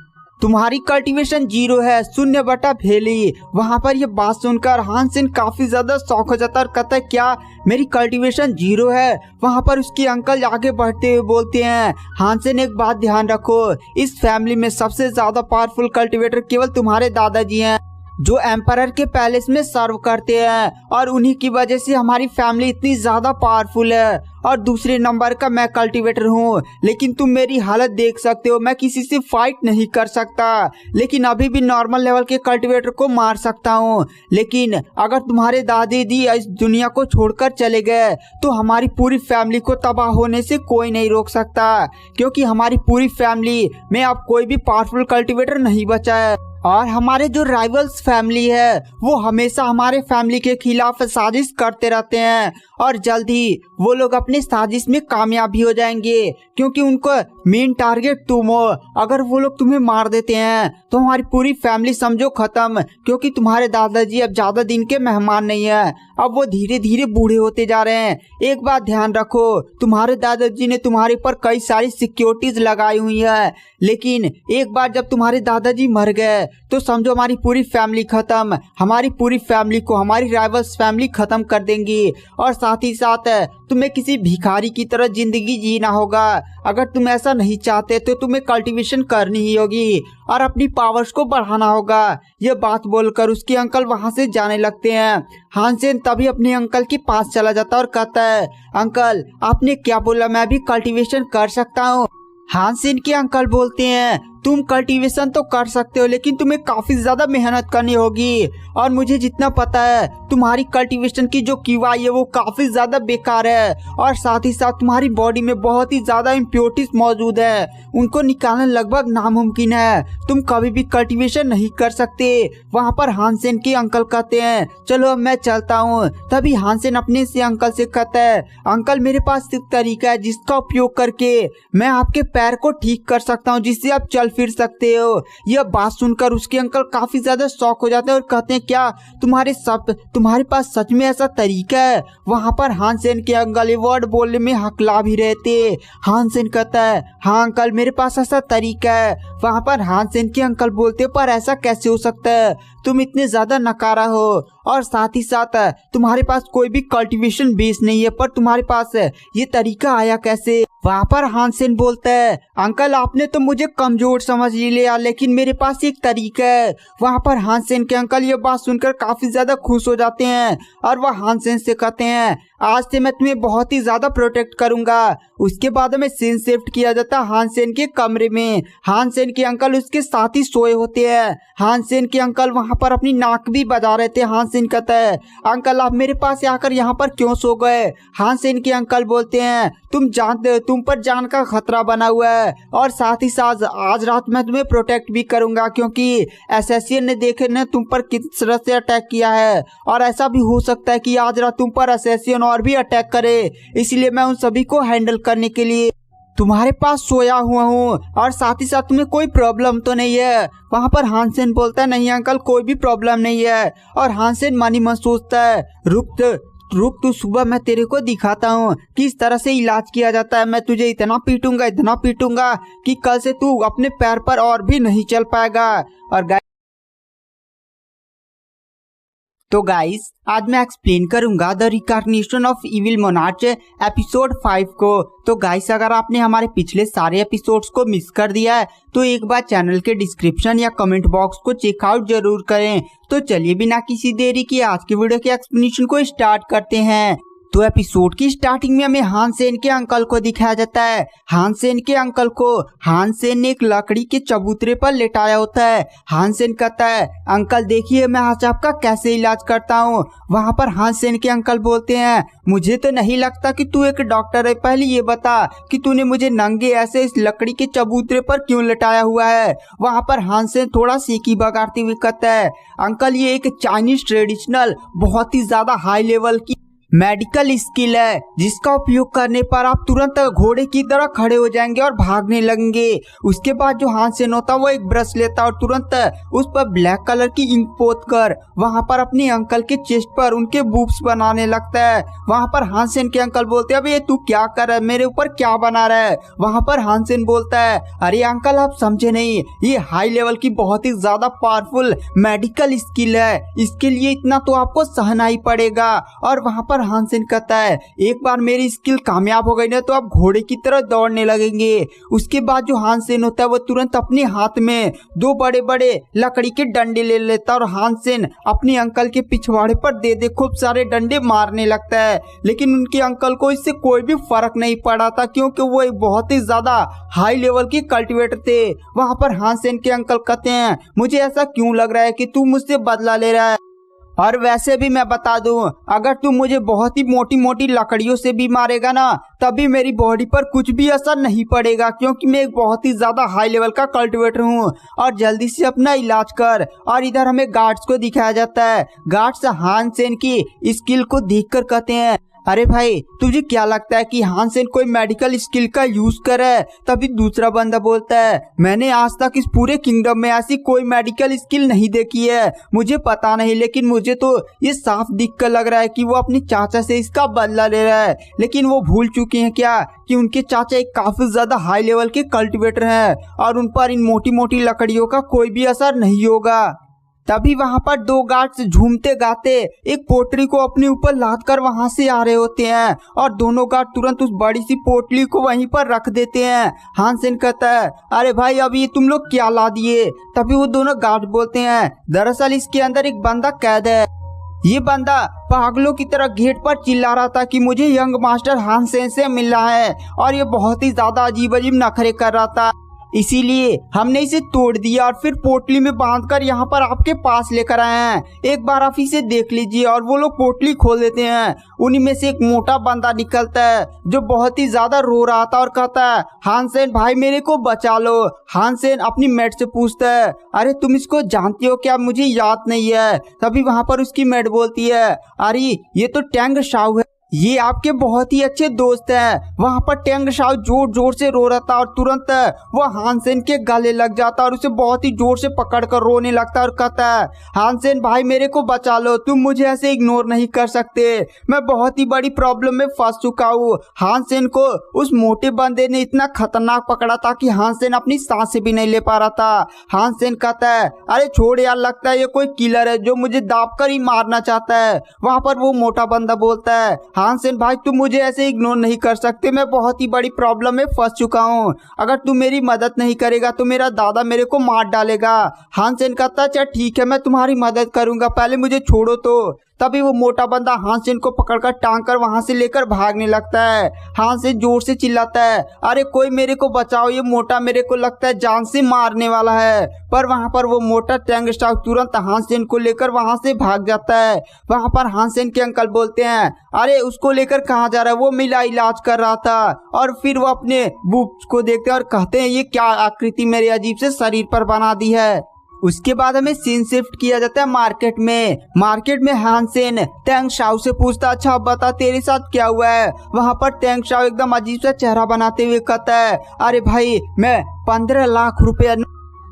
तुम्हारी कल्टीवेशन 0 है, 0/भेली। वहाँ पर यह बात सुनकर हानसेन काफी ज्यादा शौक हो जाता है और कहता है क्या मेरी कल्टीवेशन 0 है। वहाँ पर उसके अंकल आगे बढ़ते हुए बोलते हैं हानसेन एक बात ध्यान रखो, इस फैमिली में सबसे ज्यादा पावरफुल कल्टीवेटर केवल तुम्हारे दादाजी हैं जो एम्पायर के पैलेस में सर्व करते हैं, और उन्हीं की वजह से हमारी फैमिली इतनी ज्यादा पावरफुल है। और दूसरे नंबर का मैं कल्टीवेटर हूँ, लेकिन तुम मेरी हालत देख सकते हो, मैं किसी से फाइट नहीं कर सकता, लेकिन अभी भी नॉर्मल लेवल के कल्टीवेटर को मार सकता हूँ। लेकिन अगर तुम्हारे दादी दी इस दुनिया को छोड़कर चले गए तो हमारी पूरी फैमिली को तबाह होने से कोई नहीं रोक सकता, क्योंकि हमारी पूरी फैमिली में अब कोई भी पावरफुल कल्टीवेटर नहीं बचा है। और हमारे जो राइवल्स फैमिली है वो हमेशा हमारे फैमिली के खिलाफ साजिश करते रहते हैं, और जल्द ही वो लोग अपनी साजिश में कामयाब भी हो जाएंगे, क्योंकि उनको मेन टारगेट तुम हो। अगर वो लोग तुम्हें मार देते हैं तो हमारी पूरी फैमिली समझो खत्म, क्योंकि तुम्हारे दादाजी अब ज्यादा दिन के मेहमान नहीं है, अब वो धीरे धीरे बूढ़े होते जा रहे हैं। एक बात ध्यान रखो, तुम्हारे दादाजी ने तुम्हारे पर कई सारी सिक्योरिटीज लगाई हुई है, लेकिन एक बार जब तुम्हारे दादाजी मर गए तो समझो हमारी पूरी फैमिली खत्म, हमारी पूरी फैमिली को हमारी राइवल्स फैमिली खत्म कर देंगी। और साथ ही साथ तुम्हें किसी भिखारी की तरह जिंदगी जीना होगा। अगर तुम ऐसा नहीं चाहते तो तुम्हें कल्टीवेशन करनी ही होगी और अपनी पावर्स को बढ़ाना होगा। यह बात बोलकर उसके अंकल वहां से जाने लगते हैं। हानसेन तभी अपने अंकल के पास चला जाता है और कहता है अंकल आपने क्या बोला, मैं भी कल्टीवेशन कर सकता हूँ। हानसेन के अंकल बोलते हैं तुम कल्टीवेशन तो कर सकते हो, लेकिन तुम्हें काफी ज्यादा मेहनत करनी होगी, और मुझे जितना पता है तुम्हारी कल्टीवेशन की जो कीवाई है वो काफी ज्यादा बेकार है, और साथ ही साथ तुम्हारी बॉडी में बहुत ही ज्यादा इम्प्योरिटीज मौजूद है, उनको निकालना लगभग नामुमकिन है, तुम कभी भी कल्टीवेशन नहीं कर सकते। वहाँ पर हानसेन के अंकल कहते हैं चलो अब मैं चलता हूँ। तभी हानसेन अपने से अंकल से कहता है अंकल मेरे पास एक तरीका है जिसका उपयोग करके मैं आपके पैर को ठीक कर सकता हूँ, जिससे आप चल फिर सकते हो। यह बात सुनकर उसके अंकल काफी ज्यादा शॉक हो जाते हैं और कहते हैं क्या तुम्हारे पास सच में ऐसा तरीका है। वहाँ पर हानसेन के अंकल ये वर्ड बोलने में हकला भी रहे थे। हानसेन कहता है हाँ अंकल मेरे पास ऐसा तरीका है। वहाँ पर हानसेन के अंकल बोलते पर ऐसा कैसे हो सकता है, तुम इतने ज्यादा नकारा हो, और साथ ही साथ तुम्हारे पास कोई भी कल्टीवेशन बेस नहीं है, पर तुम्हारे पास ये तरीका आया कैसे। वहाँ पर हानसेन बोलता है अंकल आपने तो मुझे कमजोर समझ लिया, लेकिन मेरे पास एक तरीका है। वहाँ पर हानसेन के अंकल ये बात सुनकर काफी ज्यादा खुश हो जाते हैं और वह हानसेन से कहते हैं आज से मैं तुम्हें बहुत ही ज्यादा प्रोटेक्ट करूंगा। उसके बाद में सीन शिफ्ट किया जाता हानसेन के कमरे में। हानसेन हानसेन के अंकल उसके साथ ही सोए होते हैं। हानसेन के अंकल वहां पर अपनी नाक भी बजा रहे थे। हानसेन कहता है अंकल आप मेरे पास आकर यहाँ पर क्यों सो गए। हानसेन के अंकल बोलते हैं तुम जानते हो तुम पर जान का खतरा बना हुआ है और साथ ही साथ आज रात मैं तुम्हें प्रोटेक्ट भी करूंगा क्योंकि एसएससी ने देखे ने तुम पर किस तरह से अटैक किया है और ऐसा भी हो सकता है कि आज रात तुम पर एसएससी और भी अटैक करे, इसलिए मैं उन सभी को हैंडल करने के लिए तुम्हारे पास सोया हुआ हूँ और साथ ही साथ तुम्हें कोई प्रॉब्लम तो नहीं है। वहाँ पर हानसेन बोलता है नहीं अंकल कोई भी प्रॉब्लम नहीं है। और हानसेन मन ही मन सोचता है रुक तू सुबह मैं तेरे को दिखाता हूँ किस तरह से इलाज किया जाता है। मैं तुझे इतना पीटूंगा कि कल से तू अपने पैर पर और भी नहीं चल पाएगा। और तो गाइस आज मैं एक्सप्लेन करूंगा the reincarnation of evil monarch episode 5 को। तो गाइस अगर आपने हमारे पिछले सारे एपिसोड्स को मिस कर दिया है तो एक बार चैनल के डिस्क्रिप्शन या कमेंट बॉक्स को चेकआउट जरूर करें। तो चलिए बिना किसी देरी के आज के वीडियो के एक्सप्लेनेशन को स्टार्ट करते हैं। तो एपिसोड की स्टार्टिंग में हमें हानसेन के अंकल को दिखाया जाता है। हानसेन के अंकल को हानसेन ने एक लकड़ी के चबूतरे पर लेटाया होता है। हानसेन कहता है अंकल देखिए मैं आज आपका कैसे इलाज करता हूँ। वहाँ पर हानसेन के अंकल बोलते हैं मुझे तो नहीं लगता कि तू एक डॉक्टर है, पहले ये बता कि तूने मुझे नंगे ऐसे इस लकड़ी के चबूतरे पर क्यों लेटाया हुआ है। वहाँ पर हानसेन थोड़ा सीखी बगाड़ते हुए कहता है अंकल ये एक चाइनीज ट्रेडिशनल बहुत ही ज्यादा हाई लेवल की मेडिकल स्किल है जिसका उपयोग करने पर आप तुरंत घोड़े की तरह खड़े हो जाएंगे और भागने लगेंगे। उसके बाद जो हानसेन होता है वो एक ब्रश लेता है और तुरंत उस पर ब्लैक कलर की इंक पोत कर वहां पर अपने अंकल के चेस्ट पर उनके बूब्स बनाने लगता है। वहां पर हानसेन के अंकल बोलते हैं अबे ये तू क्या कर रहा है, मेरे ऊपर क्या बना रहा है। वहां पर हानसेन बोलता है अरे अंकल आप समझे नहीं, ये हाई लेवल की बहुत ही ज्यादा पावरफुल मेडिकल स्किल है, इसके लिए इतना तो आपको सहना ही पड़ेगा। और वहां पर हानसेन कहता है एक बार मेरी स्किल कामयाब हो गई ना तो आप घोड़े की तरह दौड़ने लगेंगे। उसके बाद जो हानसेन होता है वो तुरंत अपने हाथ में 2 बड़े बड़े लकड़ी के डंडे ले लेता है और हानसेन अपने अंकल के पिछवाड़े पर दे खूब सारे डंडे मारने लगता है। लेकिन उनके अंकल को इससे कोई भी फर्क नहीं पड़ा था क्योंकि वो एक बहुत ही ज्यादा हाई लेवल के कल्टिवेटर थे। वहां पर हानसेन के अंकल कहते हैं मुझे ऐसा क्यों लग रहा है कि तू मुझसे बदला ले रहा है, और वैसे भी मैं बता दूं अगर तू मुझे बहुत ही मोटी मोटी लकड़ियों से भी मारेगा ना तभी मेरी बॉडी पर कुछ भी असर नहीं पड़ेगा क्योंकि मैं एक बहुत ही ज्यादा हाई लेवल का कल्टिवेटर हूँ। और जल्दी से अपना इलाज कर। और इधर हमें गार्ड्स को दिखाया जाता है। गार्ड्स हानसेन की स्किल को देखकर कहते हैं अरे भाई तुझे क्या लगता है कि हानसेन कोई मेडिकल स्किल का यूज करे। तभी दूसरा बंदा बोलता है मैंने आज तक इस पूरे किंगडम में ऐसी कोई मेडिकल स्किल नहीं देखी है, मुझे पता नहीं, लेकिन मुझे तो ये साफ दिख कर लग रहा है कि वो अपने चाचा से इसका बदला ले रहा है। लेकिन वो भूल चुके हैं क्या कि उनके चाचा एक काफी ज्यादा हाई लेवल के कल्टिवेटर हैं और उन पर इन मोटी मोटी लकड़ियों का कोई भी असर नहीं होगा। तभी वहां पर 2 गार्ड्स झूमते गाते एक पोटली को अपने ऊपर लाद कर वहां से आ रहे होते हैं और दोनों गार्ड तुरंत उस बड़ी सी पोटली को वहीं पर रख देते हैं। हानसेन कहता है अरे भाई अब ये तुम लोग क्या ला दिए। तभी वो दोनों गार्ड बोलते हैं दरअसल इसके अंदर एक बंदा कैद है। ये बंदा पागलों की तरह गेट पर चिल्ला रहा था कि मुझे यंग मास्टर हानसेन से मिलना है और ये बहुत ही ज्यादा अजीब अजीब नखरे कर रहा था, इसीलिए हमने इसे तोड़ दिया और फिर पोटली में बांधकर यहाँ पर आपके पास लेकर आए हैं। एक बार आप इसे देख लीजिए। और वो लोग पोटली खोल देते हैं। उन्हीं में से एक मोटा बंदा निकलता है जो बहुत ही ज्यादा रो रहा था और कहता है हानसेन भाई मेरे को बचा लो। हानसेन अपनी मेट से पूछता है अरे तुम इसको जानती हो क्या, मुझे याद नहीं है। तभी वहां पर उसकी मेट बोलती है अरे ये तो टैंग शाओ है, ये आपके बहुत ही अच्छे दोस्त हैं। वहां पर टैंग शाओ जोर जोर से रो रहा था और तुरंत वो हानसेन के गले लग जाता और उसे बहुत ही जोर से पकड़कर रोने लगता और कहता है हानसेन भाई मेरे को बचा लो, तुम मुझे ऐसे इग्नोर नहीं कर सकते, मैं बहुत ही बड़ी प्रॉब्लम में फंस चुका हूँ। हानसेन को उस मोटे बंदे ने इतना खतरनाक पकड़ा था कि हानसेन अपनी सांस भी नहीं ले पा रहा था। हानसेन कहता है अरे छोड़ यार, लगता है ये कोई किलर है जो मुझे दाब कर ही मारना चाहता है। वहां पर वो मोटा बंदा बोलता है हानसेन भाई तुम मुझे ऐसे इग्नोर नहीं कर सकते, मैं बहुत ही बड़ी प्रॉब्लम में फंस चुका हूँ, अगर तू मेरी मदद नहीं करेगा तो मेरा दादा मेरे को मार डालेगा। हानसेन कहता है चल ठीक है मैं तुम्हारी मदद करूंगा, पहले मुझे छोड़ो। तो तभी वो मोटा बंदा हानसेन को पकड़कर टांग कर वहां से लेकर भागने लगता है। हानसेन जोर से चिल्लाता है, अरे कोई मेरे को बचाओ, ये मोटा मेरे को लगता है जान से मारने वाला है। पर वहां पर वो मोटा टैंग स्टाफ तुरंत हानसेन को लेकर वहां से भाग जाता है। वहां पर हानसेन के अंकल बोलते हैं, अरे उसको लेकर कहाँ जा रहा है, वो मेरा इलाज कर रहा था। और फिर वो अपने बूब्स को देखते हैं और कहते हैं, ये क्या आकृति मेरे अजीब से शरीर पर बना दी है। उसके बाद हमें सीन शिफ्ट किया जाता है मार्केट में हानसेन टैंग शाओ से पूछता, अच्छा अब बता तेरे साथ क्या हुआ है। वहां पर टैंग शाओ एकदम अजीब सा चेहरा बनाते हुए कहता है, अरे भाई मैं 15 लाख रुपया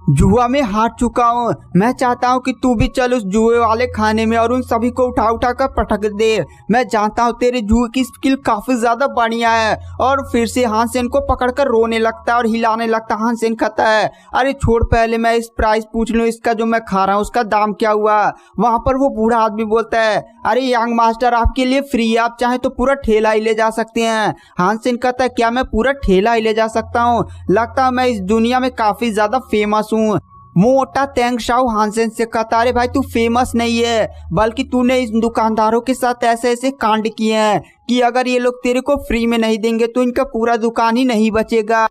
जुआ में हार चुका हूँ। मैं चाहता हूँ कि तू भी चल उस जुए वाले खाने में और उन सभी को उठा उठा कर पटक दे। मैं जानता हूँ तेरे जुए की स्किल काफी ज्यादा बढ़िया है। और फिर से हानसेन को पकड़कर रोने लगता है और हिलाने लगता है। हानसेन कहता है, अरे छोड़ पहले मैं इस प्राइस पूछ लूँ, इसका जो मैं खा रहा हूँ उसका दाम क्या हुआ। वहां पर वो बूढ़ा आदमी बोलता है, अरे यंग मास्टर आपके लिए फ्री है, आप चाहे तो पूरा ठेला ही ले जा सकते हैं। हानसेन कहता है, क्या मैं पूरा ठेला ही ले जा सकता हूँ? लगता है मैं इस दुनिया में काफी ज्यादा फेमस। मोटा टैंग शाओ हानसेन से कहता, अरे भाई तू फेमस नहीं है, बल्कि तूने इस दुकानदारों के साथ ऐसे ऐसे कांड किए हैं कि अगर ये लोग तेरे को फ्री में नहीं देंगे तो इनका पूरा दुकान ही नहीं बचेगा।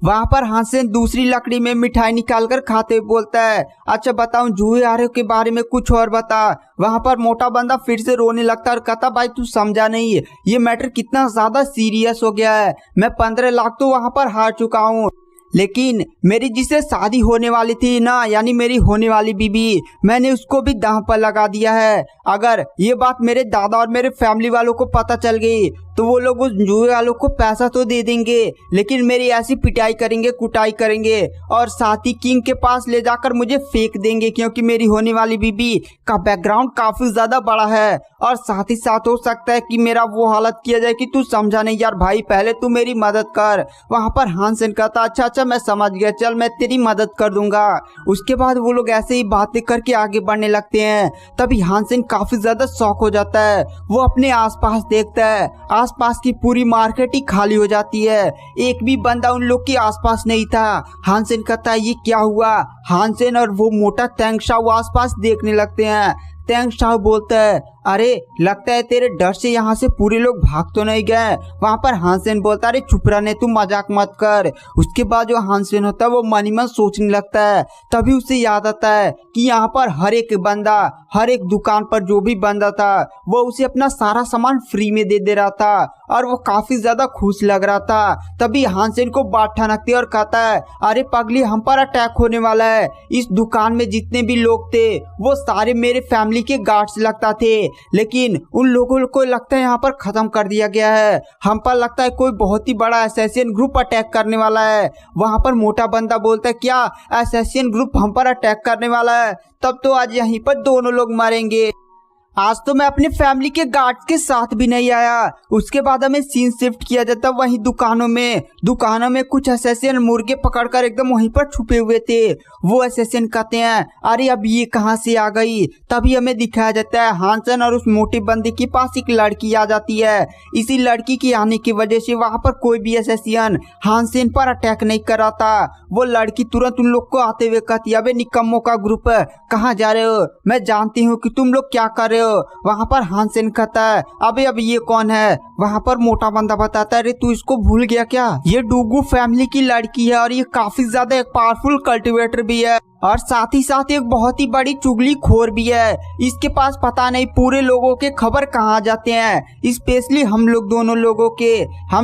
वहां पर हानसेन दूसरी लकड़ी में मिठाई निकालकर खाते हुए बोलता है, अच्छा बताऊं जुए आरे के बारे में कुछ और बता। वहां पर मोटा बंदा फिर से रोने लगता है और कहता, भाई तू समझा नहीं, ये मैटर कितना ज्यादा सीरियस हो गया है। मैं 15 लाख तो वहां पर हार चुका हूँ, लेकिन मेरी जिससे शादी होने वाली थी ना, यानी मेरी होने वाली बीबी, मैंने उसको भी दांव पर लगा दिया है। अगर ये बात मेरे दादा और मेरे फैमिली वालों को पता चल गई तो वो लोग उस जुए वालों को पैसा तो दे देंगे, लेकिन मेरी ऐसी पिटाई करेंगे, कुटाई करेंगे और साथ ही किंग के पास ले जाकर मुझे फेंक देंगे, क्योंकि मेरी होने वाली बीबी का बैकग्राउंड काफी ज्यादा बड़ा है। और साथ ही साथ हो सकता है कि मेरा वो हालत किया जाए कि तू समझा नहीं यार, भाई पहले तू मेरी मदद कर। वहां पर हानसेन कहता, अच्छा अच्छा मैं समझ गया, चल मैं तेरी मदद कर दूंगा। उसके बाद वो लोग ऐसे ही बातें करके आगे बढ़ने लगते हैं। तभी हानसेन काफी ज्यादा शॉक हो जाता है। वो अपने आसपास देखता है, आसपास की पूरी मार्केट ही खाली हो जाती है, एक भी बंदा उन लोग के आसपास नहीं था। हानसेन कहता है, ये क्या हुआ। हानसेन और वो मोटा टैंग शाओ आसपास देखने लगते हैं। टैंग शाओ बोलता है, अरे लगता है तेरे डर से यहाँ से पूरे लोग भाग तो नहीं गए। वहां पर हानसेन बोलता है, अरे चुप रहने, तू मजाक मत कर। उसके बाद जो हानसेन होता है वो मन ही मन सोचने लगता है। तभी उसे याद आता है कि यहाँ पर हर एक बंदा, हर एक दुकान पर जो भी बंदा था वो उसे अपना सारा सामान फ्री में दे रहा था और वो काफी ज्यादा खुश लग रहा था। तभी हानसेन को बात ठनकती है और कहता है, अरे पगली हम पर अटैक होने वाला है। इस दुकान में जितने भी लोग थे वो सारे मेरे फैमिली के गार्ड्स लगता थे, लेकिन उन लोगों को लगता है यहाँ पर खत्म कर दिया गया है। हम पर लगता है कोई बहुत ही बड़ा असैसिन ग्रुप अटैक करने वाला है। वहां पर मोटा बंदा बोलता है, क्या असैसिन ग्रुप हम पर अटैक करने वाला है? तब तो आज यहीं पर दोनों लोग मरेंगे। आज तो मैं अपने फैमिली के गार्ड्स के साथ भी नहीं आया। उसके बाद हमें सीन शिफ्ट किया जाता वहीं दुकानों में कुछ असैसिन मुर्गे पकड़कर एकदम वहीं पर छुपे हुए थे। वो असैसिन कहते हैं, अरे अब ये कहां से आ गई। तभी हमें दिखाया जाता है हानसेन और उस मोटे बंदे के पास एक लड़की आ जाती है। इसी लड़की के आने की वजह से वहां पर कोई भी असैसिन हानसेन पर अटैक नहीं कर रहा था। वो लड़की तुरंत उन लोग को आते हुए कहती है, अबे निकम्मों का ग्रुप कहाँ जा रहे हो? मैं जानती हूँ कि तुम लोग क्या कर रहे हो। वहां पर हानसेन कहता है, अबे अब ये कौन है? वहां पर मोटा बंदा बताता है, अरे तू इसको भूल गया क्या? ये डूगू फैमिली की लड़की है और ये काफी ज्यादा एक पावरफुल कल्टीवेटर भी है और साथ ही साथ एक बहुत ही बड़ी चुगली खोर भी है। इसके पास पता नहीं पूरे लोगों के खबर कहाँ जाते हैं, स्पेशली हम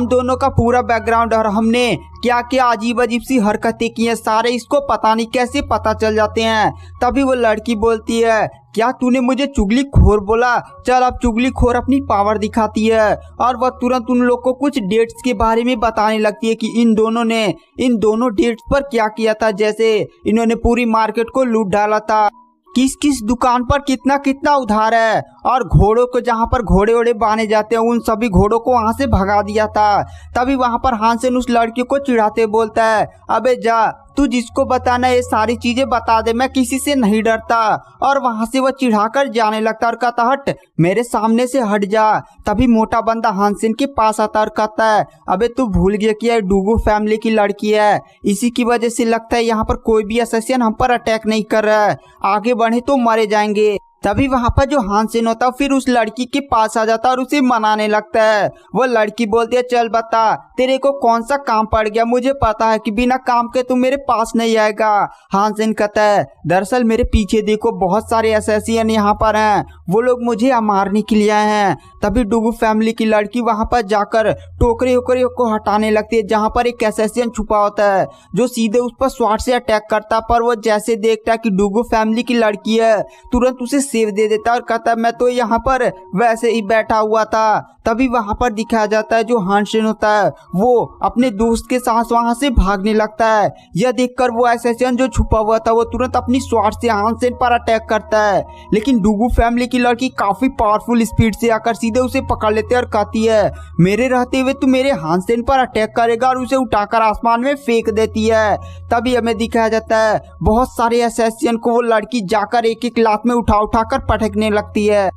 दोनों का पूरा बैकग्राउंड और हमने क्या क्या अजीब अजीब सी हरकतें की हैं, सारे इसको पता नहीं कैसे पता चल जाते हैं। तभी वो लड़की बोलती है, क्या तूने मुझे चुगली खोर बोला? चल अब चुगली खोर अपनी पावर दिखाती है। और वह तुरंत उन लोग को कुछ डेट्स के बारे में बताने लगती है कि इन दोनों डेट्स पर क्या किया था। जैसे इन्होंने पूरी मार्केट को लूट डाला था, किस किस दुकान पर कितना कितना उधार है, और घोड़ों को जहाँ पर घोड़े ओड़े बांधे जाते हैं उन सभी घोड़ों को वहां से भगा दिया था। तभी वहां पर हानसेन उस लड़की को चिढ़ाते बोलता है, अबे जा, तू जिसको बताना ये सारी चीजें बता दे, मैं किसी से नहीं डरता। और वहां से वो चिढ़ाकर जाने लगता और कहता, हट, मेरे सामने से हट जा। तभी मोटा बंदा हानसेन के पास आता और कहता है, अबे तू भूल गया कि ये डूगू फैमिली की लड़की है, इसी की वजह से लगता है यहाँ पर कोई भी असैसिन हम पर अटैक नहीं कर रहा है, आगे बढ़े तो मरे जाएंगे। तभी वहां पर जो हानसेन होता है फिर उस लड़की के पास आ जाता है और उसे मनाने लगता है। वो लड़की बोलती है चल बता तेरे को कौन सा काम पड़ गया, मुझे पता है कि बिना काम के तू मेरे पास नहीं आएगा। हानसेन कहता है दरअसल मेरे पीछे देखो बहुत सारे असैसिन यहाँ पर हैं, वो लोग मुझे मारने के लिए आए हैं। तभी डुगू फैमिली की लड़की वहां पर जाकर टोकरे ओकरे को हटाने लगती है जहां पर एक असैसिन छुपा होता है जो सीधे उस पर स्वॉर्ड से अटैक करता है। पर वो जैसे देखता है कि डुगू फैमिली की लड़की है तुरंत उसे सेव दे देता है और कहता है मैं तो यहाँ पर वैसे ही बैठा हुआ था। तभी वहां पर दिखाया जाता है जो हानसेन होता है वो अपने दोस्त के साथ वहां से भागने लगता है। यह देखकर वो असैसिन जो छुपा हुआ था वो तुरंत अपनी स्वॉर्ड से हानसेन पर अटैक करता है, लेकिन डुगू फैमिली की लड़की काफी पावरफुल स्पीड से आकर सीधे उसे पकड़ लेते हैं और कहती है मेरे रहते हुए तू मेरे हानसेन पर अटैक करेगा, और उसे उठाकर आसमान में फेंक देती है। तभी हमें दिखाया जाता है बहुत सारे असैसिन को वो लड़की जाकर एक एक लात में उठा कर पटकने लगती है।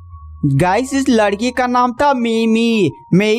गाइस इस लड़की का नाम था मेई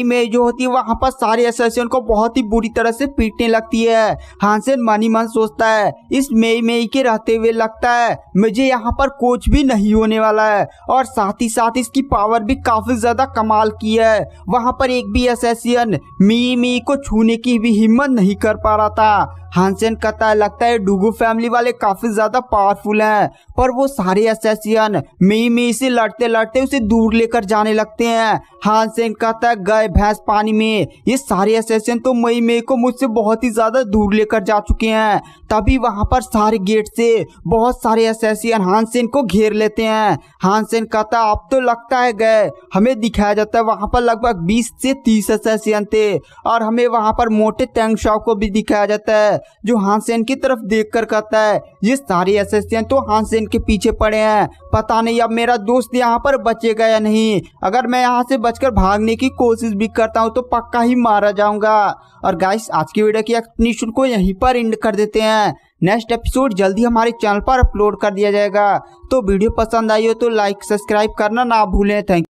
मेई जो होती है वहां पर सारे असैसिन को बहुत ही बुरी तरह से पीटने लगती है। हानसेन मन ही मन सोचता है इस मेई के रहते हुए लगता है मुझे यहाँ पर कुछ भी नहीं होने वाला है, और साथ ही साथ इसकी पावर भी काफी ज्यादा कमाल की है। वहां पर एक भी असैसिन मेई को छूने की भी हिम्मत नहीं कर पा रहा था। हानसेन कहता है लगता है डुगू फैमिली वाले काफी ज्यादा पावरफुल हैं, पर वो सारे असैसिन मेई से लड़ते लड़ते उसे दूर लेकर जाने लगते हैं। हानसेन कहता है गए भैंस पानी में, ये सारे असैसिन तो मेई को मुझसे बहुत ही ज्यादा दूर लेकर जा चुके हैं। तभी वहां पर सारे गेट से बहुत सारे असैसिन हानसेन को घेर लेते हैं। हानसेन कहता है अब तो लगता है गए। हमें दिखाया जाता है वहां पर लगभग 20 से 30 असैसिन थे, और हमें वहां पर मोटे तेंग शाओ को भी दिखाया जाता है जो हानसेन की तरफ देखकर कहता है ये सारे असैसिन तो हानसेन के पीछे पड़े हैं, पता नहीं अब मेरा दोस्त यहाँ पर बचेगा या नहीं। अगर मैं यहाँ से बचकर भागने की कोशिश भी करता हूँ तो पक्का ही मारा जाऊंगा। और गाइस आज की वीडियो की एक्सप्लेनेशन को यहीं पर एंड कर देते हैं। नेक्स्ट एपिसोड जल्दी हमारे चैनल पर अपलोड कर दिया जाएगा। तो वीडियो पसंद आई हो तो लाइक सब्सक्राइब करना ना भूलें। थैंक